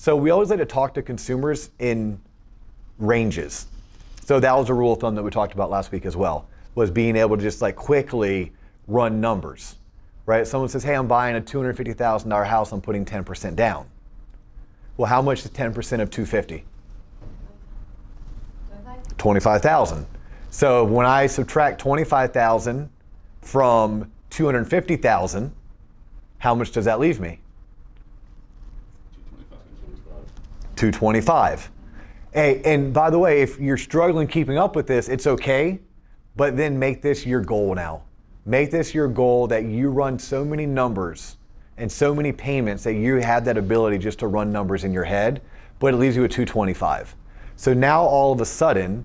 So we always like to talk to consumers in ranges. So that was a rule of thumb that we talked about last week as well, was being able to just like quickly run numbers, right? Someone says, hey, I'm buying a $250,000 house, I'm putting 10% down. Well, how much is 10% of 250? 25,000. So when I subtract 25,000 from 250,000, how much does that leave me? 225. Hey, and by the way, if you're struggling keeping up with this, it's okay, but then make this your goal now. Make this your goal that you run so many numbers and so many payments that you have that ability just to run numbers in your head, but it leaves you at 225. So now all of a sudden,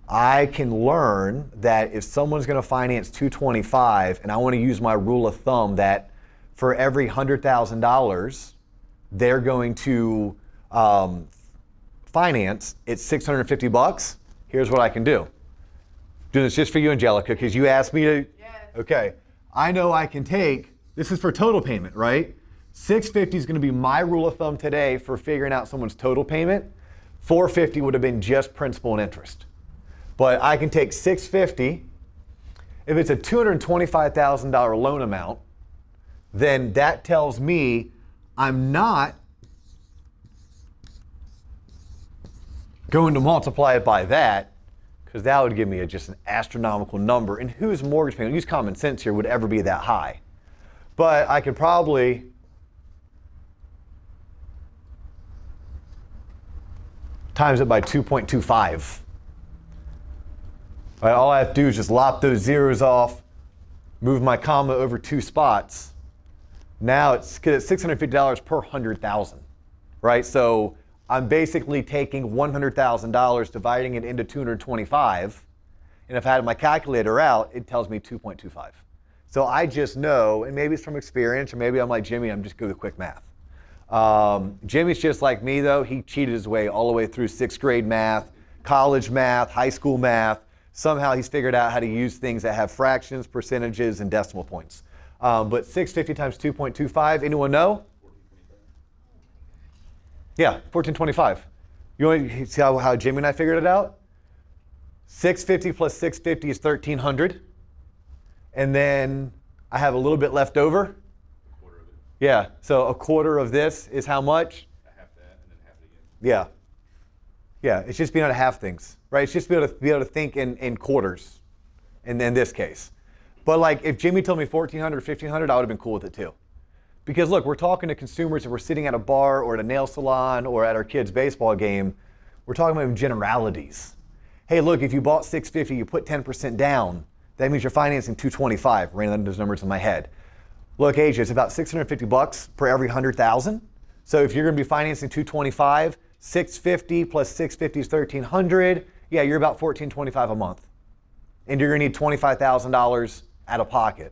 I can learn that if someone's gonna finance 225 and I wanna use my rule of thumb that for every $100,000, they're going to finance, it's 650 bucks. Here's what I can do. Do this just for you, Angelica, because you asked me to. Yes. Okay. I know I can take, this is for total payment, right? 650 is going to be my rule of thumb today for figuring out someone's total payment. 450 would have been just principal and interest. But I can take 650. If it's a $225,000 loan amount, then that tells me I'm not going to multiply it by that, because that would give me just an astronomical number. And whose mortgage payment, use common sense here, would ever be that high? But I could probably times it by 2.25. Right, all I have to do is just lop those zeros off, move my comma over 2 spots. Now it's $650 per 100,000, right? So I'm basically taking $100,000, dividing it into 225, and if I had my calculator out, it tells me 2.25. So I just know, and maybe it's from experience, or maybe I'm like Jimmy, I'm just good with quick math. Jimmy's just like me though, he cheated his way all the way through 6th grade math, college math, high school math. Somehow he's figured out how to use things that have fractions, percentages, and decimal points. But 650 times 2.25, anyone know? Yeah, 1425. You want to see how Jimmy and I figured it out? 650 plus 650 is 1,300. And then I have a little bit left over. A quarter of it. Yeah, so a quarter of this is how much? Half that and then half it again. Yeah. Yeah, it's just being able to have things, right? It's just being able to think in quarters in this case. But like if Jimmy told me 1,400 or 1,500, I would have been cool with it too. Because look, we're talking to consumers and we're sitting at a bar or at a nail salon or at our kid's baseball game. We're talking about generalities. Hey, look, if you bought 650, you put 10% down, that means you're financing 225. Ran those numbers in my head. Look, Asia, it's about 650 bucks per every 100,000. So if you're going to be financing 225, 650 plus 650 is 1,300. Yeah, you're about 1,425 a month. And you're going to need $25,000 out of pocket.